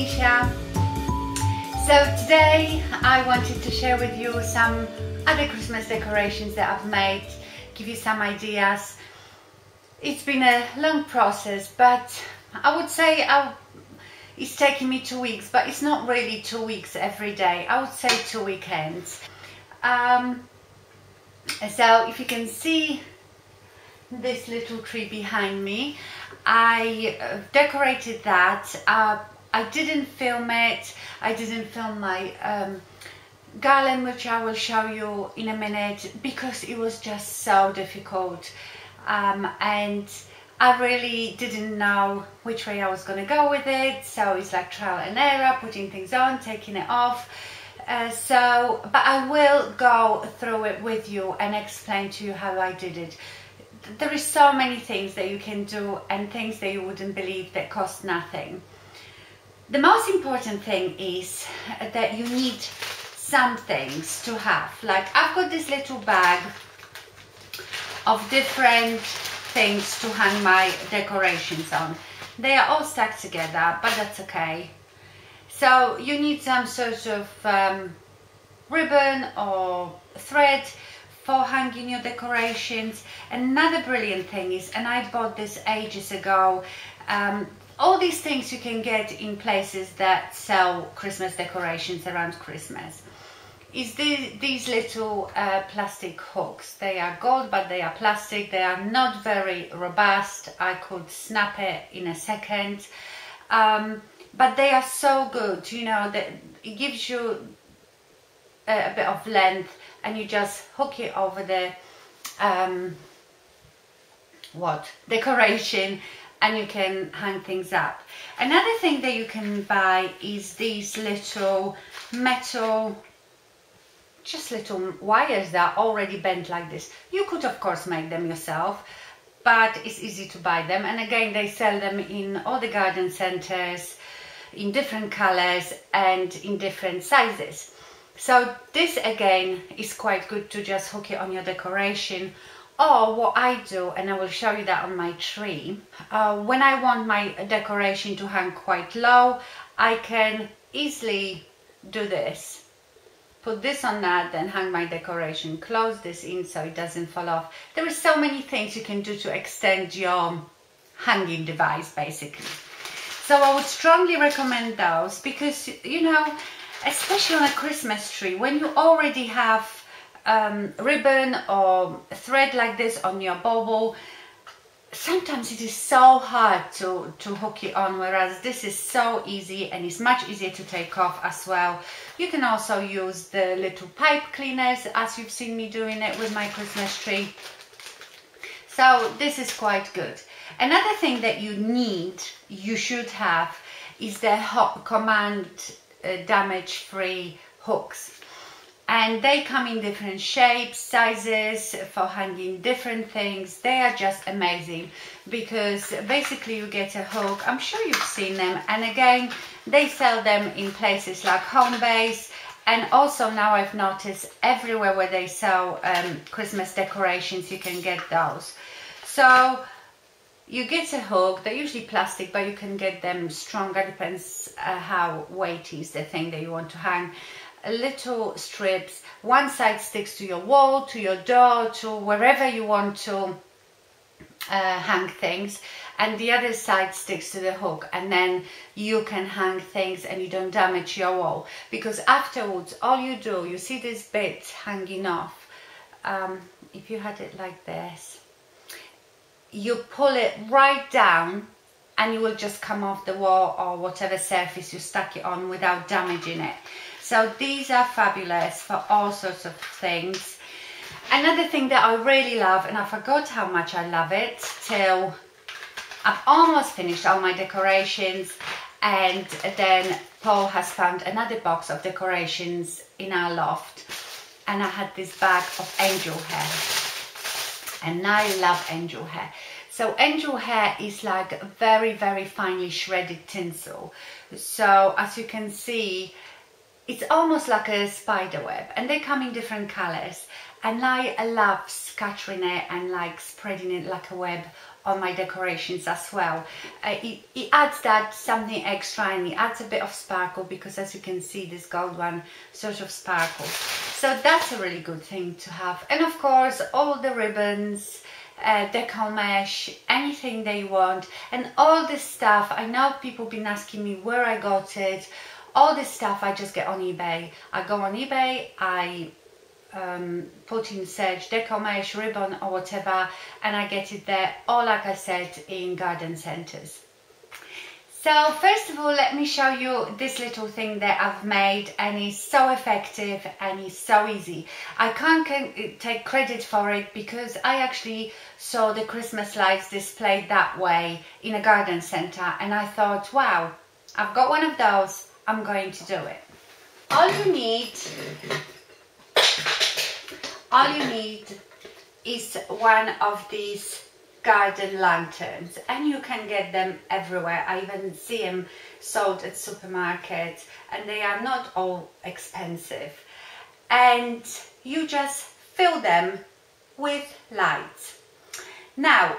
Misha. So today I wanted to share with you some other Christmas decorations that I've made, give you some ideas. It's been a long process, but I would say it's taking me 2 weeks, but it's not really 2 weeks every day. I would say 2 weekends. So if you can see this little tree behind me, I decorated that. I didn't film it. I didn't film my Garland, which I will show you in a minute, because it was just so difficult, and I really didn't know which way I was going to go with it. So it's like trial and error, putting things on, taking it off. But I will go through it with you and explain to you how I did it. There is so many things that you can do and things that you wouldn't believe that cost nothing. The most important thing is that you need some things to have. Like I've got this little bag of different things to hang my decorations on. They are all stacked together, but that's okay. So you need some sort of ribbon or thread for hanging your decorations. Another brilliant thing is, and I bought this ages ago, all these things you can get in places that sell Christmas decorations around Christmas, is these little plastic hooks. They are gold, but they are plastic. They are not very robust. I could snap it in a second. But they are so good, you know, that it gives you a bit of length, and you just hook it over the decoration, and you can hang things up. Another thing that you can buy is these little metal, just little wires that are already bent like this. You could of course make them yourself, but it's easy to buy them. And again, they sell them in all the garden centers in different colors and in different sizes. So this again is quite good to just hook it on your decoration. Or what I do, and I will show you that on my tree, when I want my decoration to hang quite low, I can easily do this. Put this on that, then hang my decoration, close this in so it doesn't fall off. There are so many things you can do to extend your hanging device basically. So I would strongly recommend those, because, you know, especially on a Christmas tree, when you already have ribbon or thread like this on your bauble, sometimes it is so hard to hook it on, whereas this is so easy and it's much easier to take off as well. You can also use the little pipe cleaners, as you've seen me doing it with my Christmas tree. So this is quite good. Another thing that you should have, is the command damage-free hooks. And they come in different shapes, sizes, for hanging different things. They are just amazing, because basically you get a hook. I'm sure you've seen them. And again, they sell them in places like Home Base. And also now I've noticed everywhere where they sell Christmas decorations, you can get those. So you get a hook. They're usually plastic, but you can get them stronger, depends how weighty is the thing that you want to hang. Little strips, one side sticks to your wall, to your door, to wherever you want to hang things, and the other side sticks to the hook, and then you can hang things and you don't damage your wall. Because afterwards, all you do, you see this bit hanging off, if you had it like this, you pull it right down and you will just come off the wall or whatever surface you stuck it on without damaging it. So these are fabulous for all sorts of things. Another thing that I really love, and I forgot how much I love it till I've almost finished all my decorations, and then Paul has found another box of decorations in our loft, and I had this bag of angel hair, and I love angel hair. So angel hair is like very, very finely shredded tinsel. So as you can see, it's almost like a spider web, and they come in different colors, and I love scattering it and like spreading it like a web on my decorations as well. It adds that something extra, and it adds a bit of sparkle, because as you can see, this gold one sort of sparkles. So that's a really good thing to have. And of course, all the ribbons, decal mesh, anything they want, and all this stuff. I know people been asking me where I got it. All this stuff I just get on eBay. I go on eBay, I put in search decal mesh, ribbon or whatever, and I get it there, or like I said, in garden centers. So first of all, let me show you this little thing that I've made, and it's so effective and it's so easy. I can't take credit for it, because I actually saw the Christmas lights displayed that way in a garden center, and I thought, wow, I've got one of those, I'm going to do it. All you need is one of these garden lanterns, and you can get them everywhere. I even see them sold at supermarkets, and they are not all expensive. And you just fill them with lights. Now,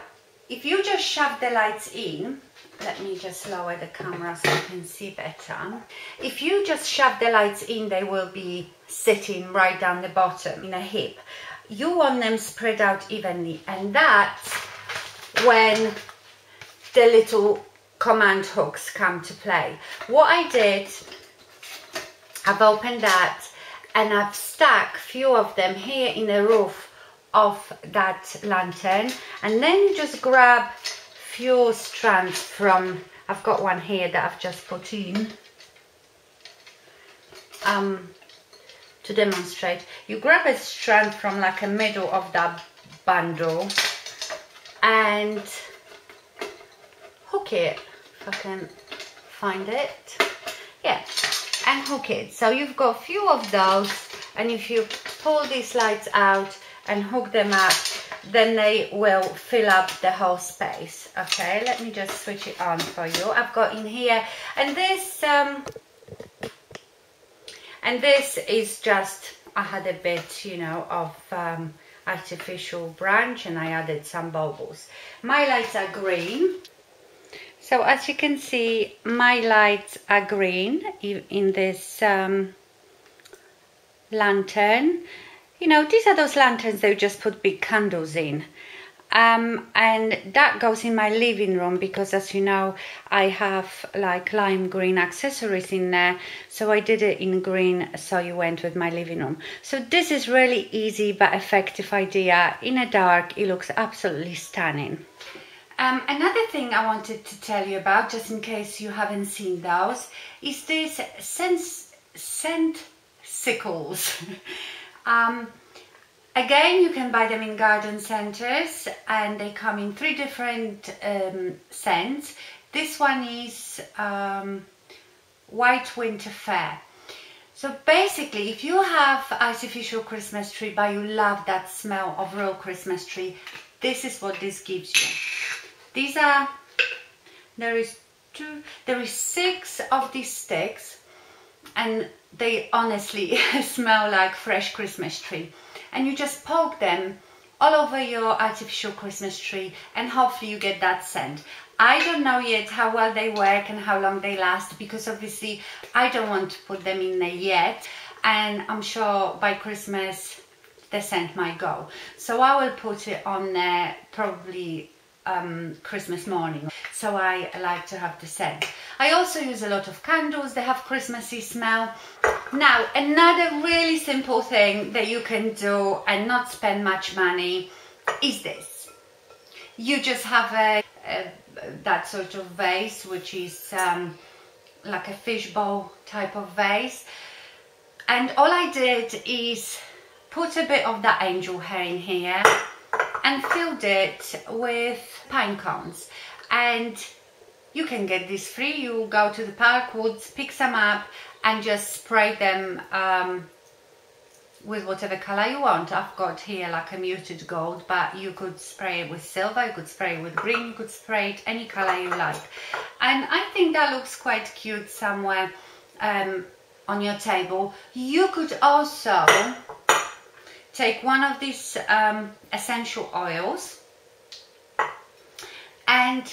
if you just shove the lights in, let me just lower the camera so you can see better. If you just shove the lights in, they will be sitting right down the bottom in a heap. You want them spread out evenly, and that's when the little command hooks come to play. What I did, I've opened that, and I've stuck a few of them here in the roof of that lantern, and then you just grab few strands from, I've got one here that I've just put in to demonstrate. You grab a strand from like a middle of that bundle and hook it, if I can find it, yeah, and hook it. So you've got a few of those, and if you pull these lights out and hook them up, then they will fill up the whole space. Okay, let me just switch it on for you. I've got in here, and this is just, I had a bit, you know, of artificial branch, and I added some baubles. My lights are green, so as you can see, my lights are green in this lantern. You know, these are those lanterns that you just put big candles in. And that goes in my living room, because as you know, I have like lime green accessories in there. So I did it in green, so you went with my living room. So this is really easy but effective idea. In a dark, it looks absolutely stunning. Another thing I wanted to tell you about, just in case you haven't seen those, is this scent sickles. Again, you can buy them in garden centers, and they come in 3 different scents. This one is White Winter Fair. So basically, if you have artificial Christmas tree, but you love that smell of real Christmas tree, this is what this gives you. These are, there is 6 of these sticks, and they honestly smell like fresh Christmas tree. And you just poke them all over your artificial Christmas tree, and hopefully you get that scent. I don't know yet how well they work and how long they last, because obviously I don't want to put them in there yet, and I'm sure by Christmas the scent might go. So I will put it on there probably Christmas morning, so I like to have the scent. I also use a lot of candles that have Christmassy smell. Now, another really simple thing that you can do and not spend much money is this. You just have that sort of vase, which is like a fishbowl type of vase, and all I did is put a bit of that angel hair in here and filled it with pine cones. And you can get this free. You go to the park woods, pick some up, and just spray them with whatever color you want. I've got here like a muted gold, but you could spray it with silver, you could spray it with green, you could spray it any color you like. And I think that looks quite cute somewhere on your table. You could also take one of these essential oils, and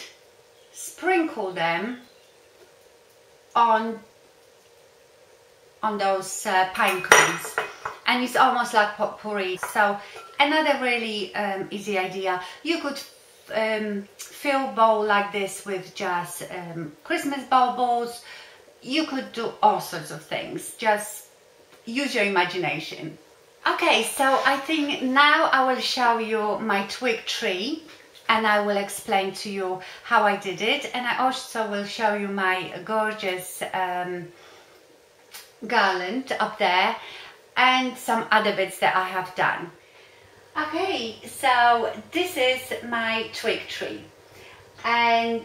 sprinkle them on those pine cones, and it's almost like potpourri. So another really easy idea, you could fill bowl like this with just Christmas baubles. You could do all sorts of things, just use your imagination. Okay, so I think now I will show you my Twig Tree, and I will explain to you how I did it, and I also will show you my gorgeous garland up there and some other bits that I have done. Okay, so this is my Twig Tree, and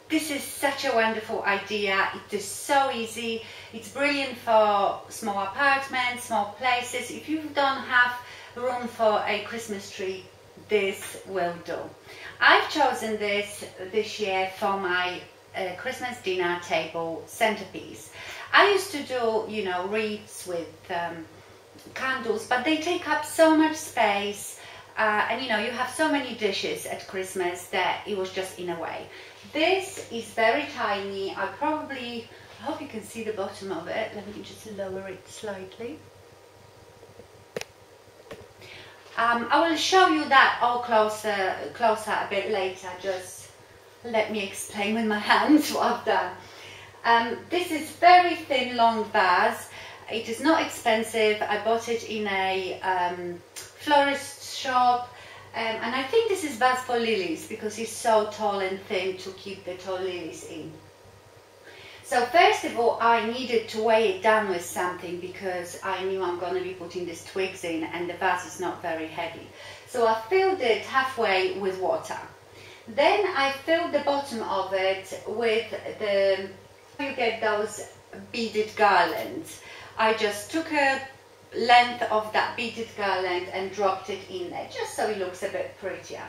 this is such a wonderful idea. It is so easy. It's brilliant for small apartments, small places. If you don't have room for a Christmas tree, this will do. I've chosen this year for my Christmas dinner table centerpiece. I used to do, you know, wreaths with candles, but they take up so much space, and you know, you have so many dishes at Christmas that it was just in a way. This is very tiny. I hope you can see the bottom of it. Let me just lower it slightly. I will show you that all closer a bit later. Just let me explain with my hands what I've done. This is very thin, long vase. It is not expensive. I bought it in a florist shop, and I think this is vase for lilies because it's so tall and thin to keep the tall lilies in. So first of all, I needed to weigh it down with something because I knew I'm going to be putting these twigs in, and the vase is not very heavy. So I filled it halfway with water. Then I filled the bottom of it with you get those beaded garlands. I just took a length of that beaded garland and dropped it in there, just so it looks a bit prettier.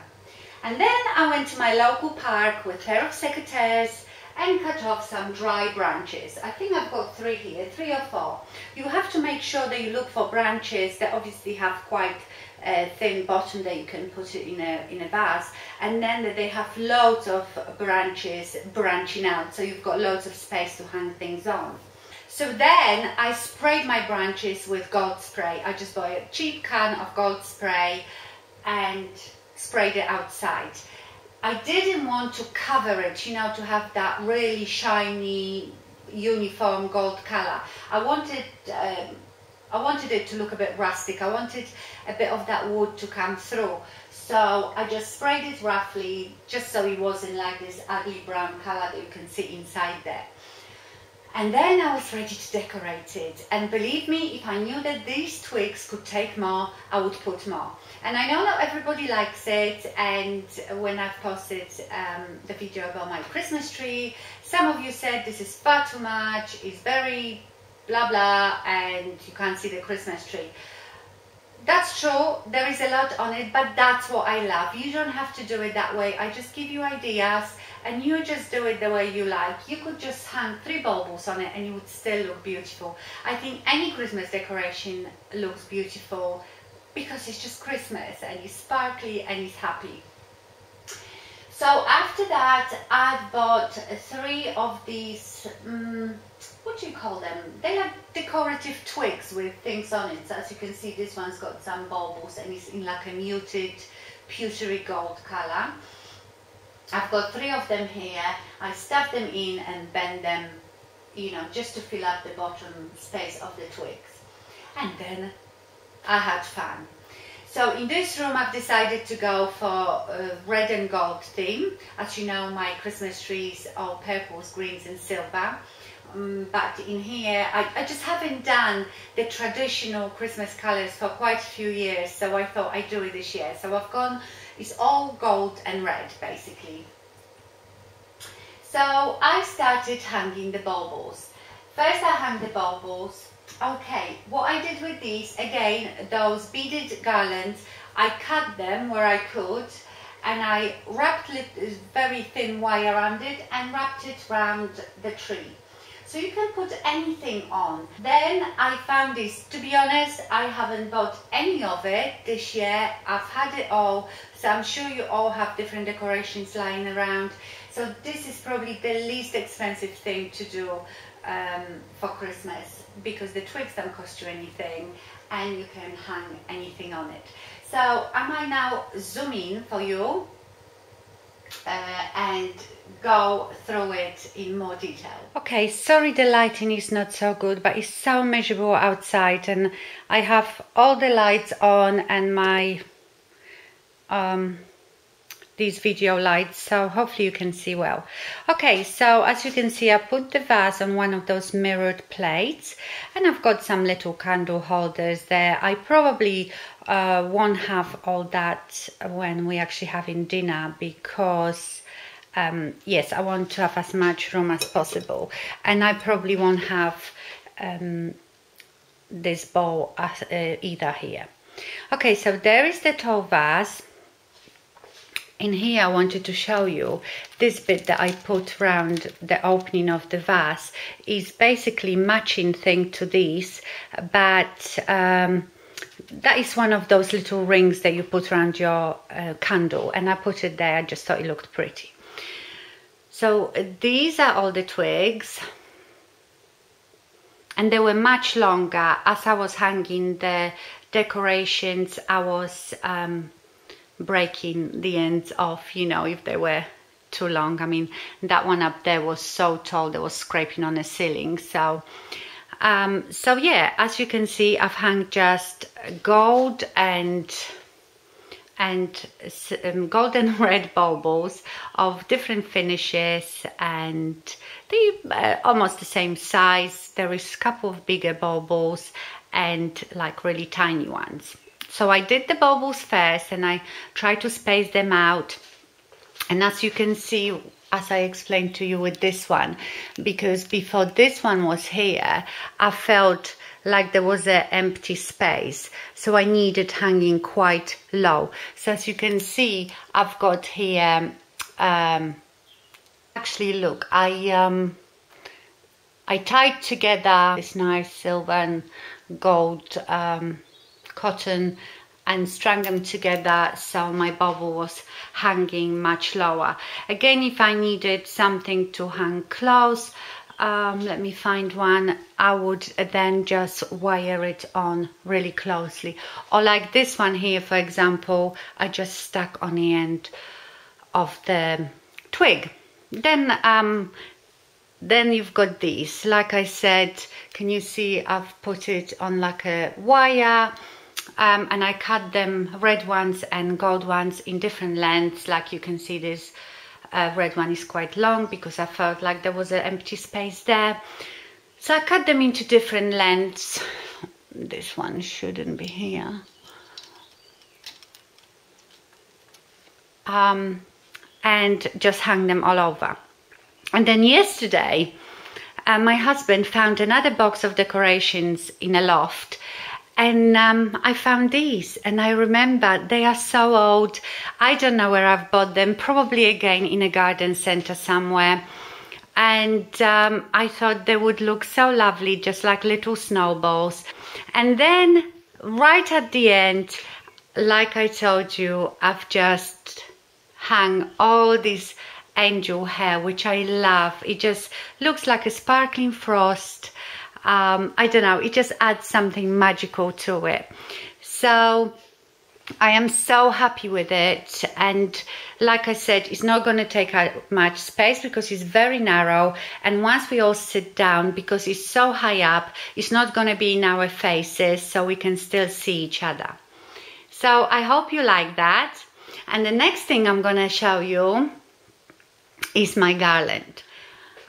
And then I went to my local park with a pair of secateurs and cut off some dry branches. I think I've got 3 here, 3 or 4. You have to make sure that you look for branches that obviously have quite a thin bottom that you can put it in a vase, and then that they have loads of branches branching out, so you've got loads of space to hang things on. So then I sprayed my branches with gold spray. I just bought a cheap can of gold spray and sprayed it outside. I didn't want to cover it, you know, to have that really shiny, uniform gold color. I wanted it to look a bit rustic. I wanted a bit of that wood to come through. So I just sprayed it roughly, just so it wasn't like this ugly brown color that you can see inside there. And then I was ready to decorate it. And believe me, if I knew that these twigs could take more, I would put more. And I know not everybody likes it, and when I've posted the video about my Christmas tree, some of you said this is far too much, it's very blah blah, and you can't see the Christmas tree. That's true, there is a lot on it, but that's what I love. You don't have to do it that way. I just give you ideas, and you just do it the way you like. You could just hang 3 baubles on it and it would still look beautiful. I think any Christmas decoration looks beautiful because it's just Christmas and it's sparkly and it's happy. So after that, I've bought 3 of these, what do you call them? They're like decorative twigs with things on it. So as you can see, this one's got some baubles and it's in like a muted pewtery gold color. I've got 3 of them here. I stuff them in and bend them, you know, just to fill up the bottom space of the twigs. And then I had fun. So in this room I've decided to go for a red and gold theme. As you know, my Christmas trees are purples, greens and silver. But in here I just haven't done the traditional Christmas colours for quite a few years, so I thought I'd do it this year. So I've gone, it's all gold and red basically. So I started hanging the baubles. First I hung the baubles. Okay, what I did with these, again, those beaded garlands, I cut them where I could, and I wrapped very thin wire around it and wrapped it around the tree. So you can put anything on. Then I found this. To be honest, I haven't bought any of it this year. I've had it all So I'm sure you all have different decorations lying around. So this is probably the least expensive thing to do for Christmas, because the twigs don't cost you anything and you can hang anything on it. So I might now zoom in for you and go through it in more detail. Okay, sorry the lighting is not so good, but it's so miserable outside and I have all the lights on and my these video lights, so hopefully you can see well. Okay, so as you can see, I put the vase on one of those mirrored plates and I've got some little candle holders there. I probably won't have all that when we actually having dinner, because yes, I want to have as much room as possible, and I probably won't have this bowl either here. Okay, so there is the tall vase. In here I wanted to show you this bit that I put around the opening of the vase is basically matching thing to this, but that is one of those little rings that you put around your candle, and I put it there. I just thought it looked pretty. So these are all the twigs, and they were much longer. As I was hanging the decorations, I was breaking the ends off, you know, if they were too long. I mean, that one up there was so tall, they was scraping on the ceiling. So so yeah, as you can see, I've hung just gold and golden red baubles of different finishes, and they almost the same size. There is a couple of bigger baubles and like really tiny ones. So I did the baubles first and I tried to space them out, and as you can see, as I explained to you with this one, because before this one was here, I felt like there was an empty space, so I needed hanging quite low. So as you can see, I've got here actually look, I tied together this nice silver and gold cotton and strung them together, so my bubble was hanging much lower. Again, if I needed something to hang close, let me find one, I would then just wire it on really closely, or like this one here, for example, I just stuck on the end of the twig. Then you've got these, like I said, can you see I've put it on like a wire, and I cut them, red ones and gold ones, in different lengths. Like you can see, this red one is quite long because I felt like there was an empty space there, so I cut them into different lengths. This one shouldn't be here. And just hang them all over. And then yesterday my husband found another box of decorations in a loft, and I found these, and I remember they are so old. I don't know where I've bought them, probably again in a garden centre somewhere, and I thought they would look so lovely, just like little snowballs. And then right at the end, like I told you, I've just hung all these angel hair, which I love. It just looks like a sparkling frost. I don't know, it just adds something magical to it. So I am so happy with it, and like I said, it's not going to take out much space because it's very narrow, and once we all sit down, because it's so high up, it's not going to be in our faces, so we can still see each other. So I hope you like that. And the next thing I'm going to show you is my garland.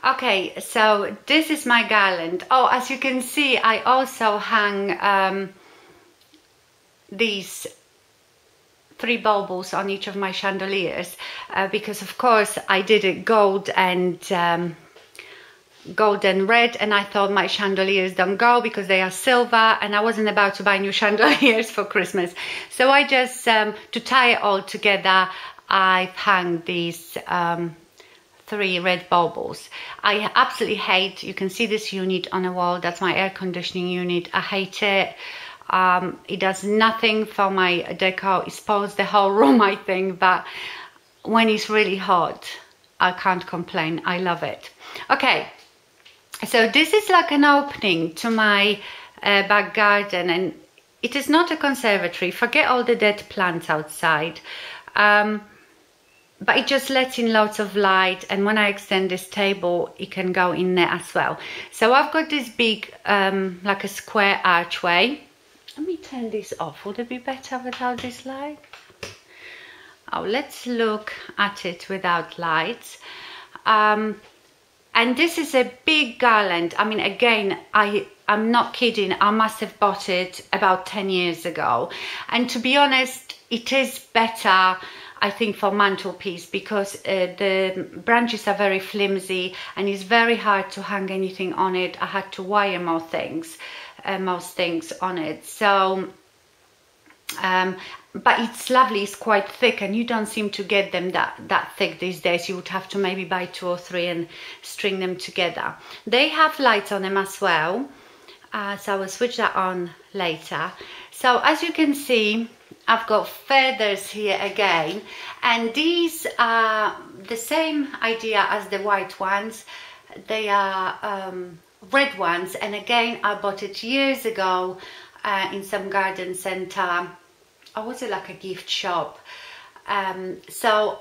Okay, so this is my garland. Oh, as you can see, I also hang these 3 baubles on each of my chandeliers, because of course I did it gold and red, and I thought my chandeliers don't go because they are silver, and I wasn't about to buy new chandeliers for Christmas. So I just, to tie it all together, I've hung these 3 red baubles. I absolutely hate, you can see this unit on the wall, that's my air conditioning unit. I hate it. It does nothing for my decor. It spoils the whole room, I think, but when it's really hot, I can't complain. I love it. Okay, so this is like an opening to my back garden, and it is not a conservatory. Forget all the dead plants outside. But it just lets in lots of light, and when I extend this table, it can go in there as well. So I've got this big, like a square archway. Let me turn this off. Would it be better without this light? Oh, let's look at it without lights. And this is a big garland. I mean, again, I'm not kidding. I must have bought it about 10 years ago. And to be honest, it is better, I think, for mantelpiece, because the branches are very flimsy and it's very hard to hang anything on it. I had to wire most things on it. So, but it's lovely. It's quite thick, and you don't seem to get them that thick these days. You would have to maybe buy 2 or 3 and string them together. They have lights on them as well, so I will switch that on later. So as you can see, I've got feathers here again, and these are the same idea as the white ones. They are red ones, and again, I bought it years ago in some garden centre, or was it like a gift shop? So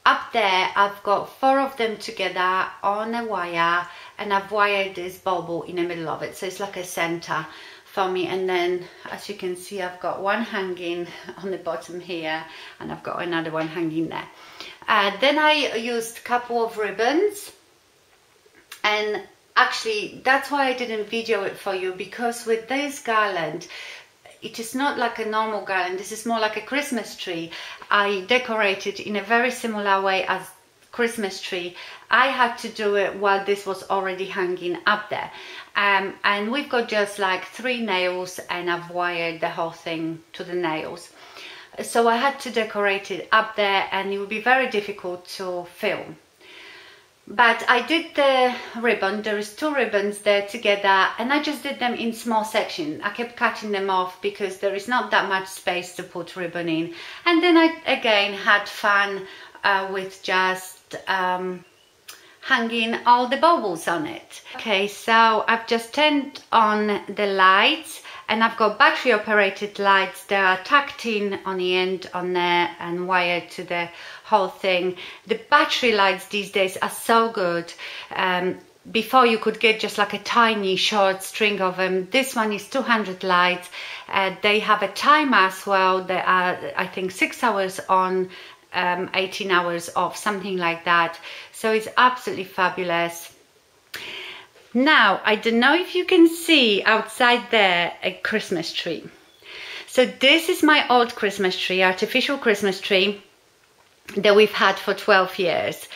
up there I've got 4 of them together on a wire, and I've wired this bauble in the middle of it, so it's like a centre for me. And then, as you can see, I've got one hanging on the bottom here, and I've got another one hanging there. Then I used a couple of ribbons, and actually that's why I didn't video it for you, because with this garland, it is not like a normal garland. This is more like a Christmas tree. I decorated in a very similar way as Christmas tree. I had to do it while this was already hanging up there. And we've got just like 3 nails, and I've wired the whole thing to the nails. So I had to decorate it up there, and it would be very difficult to film. But I did the ribbon. There is 2 ribbons there together, and I just did them in small sections. I kept cutting them off because there is not that much space to put ribbon in. And then I again had fun with just hanging all the baubles on it. Okay, so I've just turned on the lights, and I've got battery operated lights. They are tucked in on the end on there and wired to the whole thing. The battery lights these days are so good. Before you could get just like a tiny short string of them. This one is 200 lights. They have a timer as well. They are, I think, 6 hours on, 18 hours off, something like that. So it's absolutely fabulous. Now, I don't know if you can see outside there a Christmas tree. So this is my old Christmas tree, artificial Christmas tree that we've had for 12 years.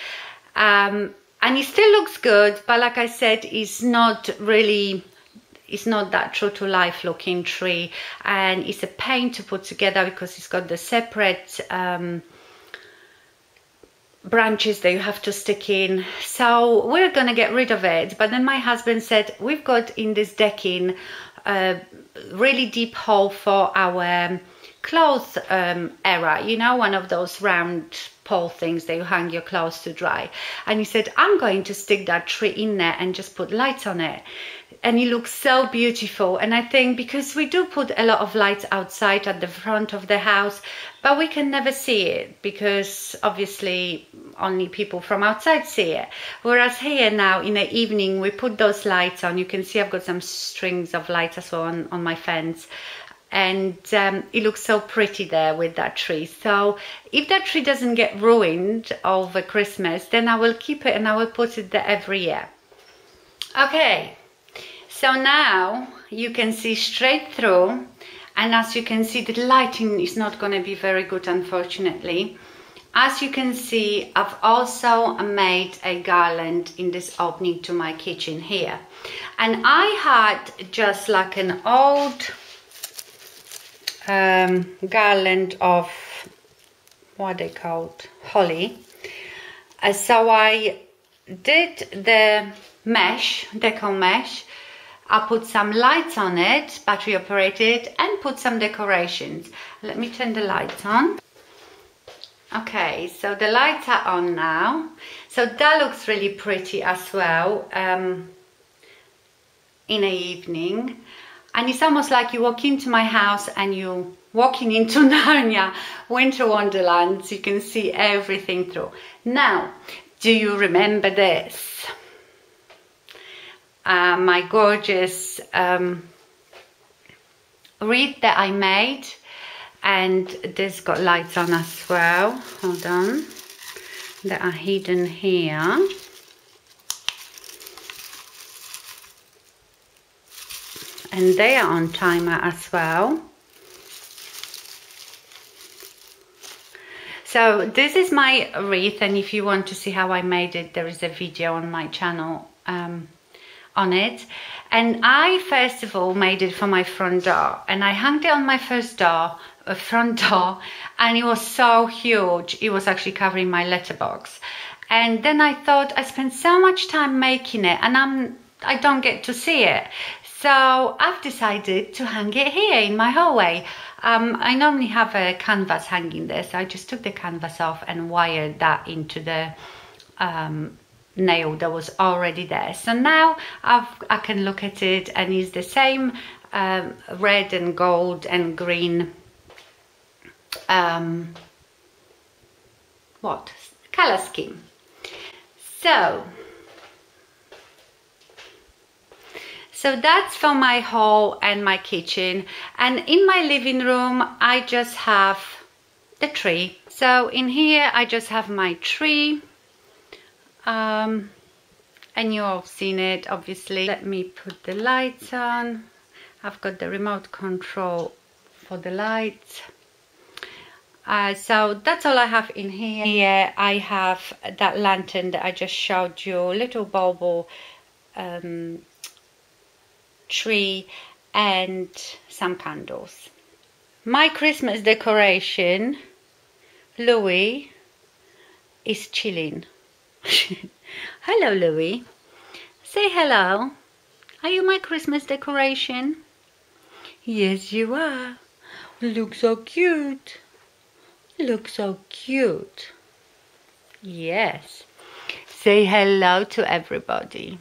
And it still looks good, but like I said, it's not that true to life looking tree, and it's a pain to put together because it's got the separate branches that you have to stick in. So we're gonna get rid of it, but then my husband said we've got in this decking a really deep hole for our clothes area, you know, one of those round pole things that you hang your clothes to dry. And he said, I'm going to stick that tree in there and just put lights on it. And it looks so beautiful. And I think because we do put a lot of lights outside at the front of the house, but we can never see it because obviously only people from outside see it. Whereas here now in the evening, we put those lights on. You can see I've got some strings of lights as well on my fence. And it looks so pretty there with that tree. So if that tree doesn't get ruined over Christmas, then I will keep it and I will put it there every year. Okay, so now you can see straight through, and as you can see, the lighting is not going to be very good, unfortunately. As you can see, I've also made a garland in this opening to my kitchen here. And I had just like an old garland of, what are they called, holly. So I did the mesh, deco mesh, I put some lights on it, battery operated, and put some decorations. Let me turn the lights on. Okay, so the lights are on now. So that looks really pretty as well in the evening. And it's almost like you walk into my house and you're walking into Narnia, Winter Wonderland. So you can see everything through. Now, do you remember this? My gorgeous wreath that I made. And this got lights on as well. Hold on. They are hidden here. And they are on timer as well. So this is my wreath, and if you want to see how I made it, there is a video on my channel on it. And I first of all made it for my front door, and I hung it on my front door, and it was so huge. It was actually covering my letterbox. And then I thought, I spent so much time making it, and I don't get to see it. So I've decided to hang it here in my hallway. I normally have a canvas hanging there, so I just took the canvas off and wired that into the nail that was already there. So now I can look at it, and it's the same red and gold and green color scheme. So that's for my hall and my kitchen. And in my living room, I just have the tree. So in here, I just have my tree. And you all have seen it, obviously. Let me put the lights on. I've got the remote control for the lights. So that's all I have in here. Here I have that lantern that I just showed you, little bauble tree, and some candles. My Christmas decoration, Louis, is chilling. Hello, Louis. Say hello. Are you my Christmas decoration? Yes, you are. Look so cute. Look so cute. Yes. Say hello to everybody.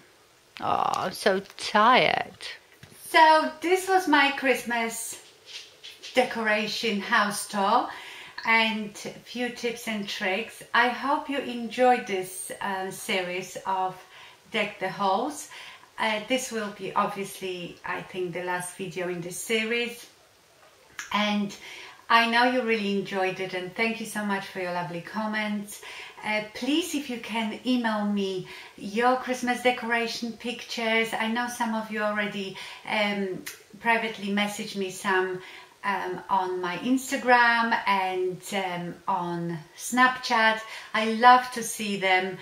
Oh, I'm so tired. So this was my Christmas decoration house tour and a few tips and tricks. I hope you enjoyed this series of Deck the Halls. This will be obviously, I think, the last video in this series. And I know you really enjoyed it, and thank you so much for your lovely comments. Please, if you can, email me your Christmas decoration pictures. I know some of you already privately messaged me some on my Instagram and on Snapchat. I love to see them.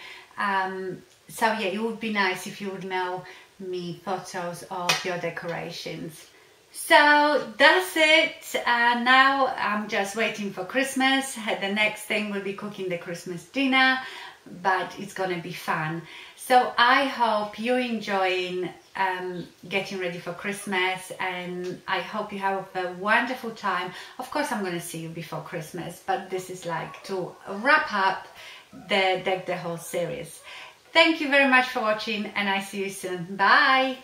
So yeah, it would be nice if you would email me photos of your decorations. So that's it. Now I'm just waiting for Christmas. The next thing will be cooking the Christmas dinner, but it's gonna be fun. So I hope you're enjoying getting ready for Christmas, and I hope you have a wonderful time. Of course I'm gonna see you before Christmas, but this is like to wrap up the Deck the Halls series. Thank you very much for watching, and I see you soon. Bye!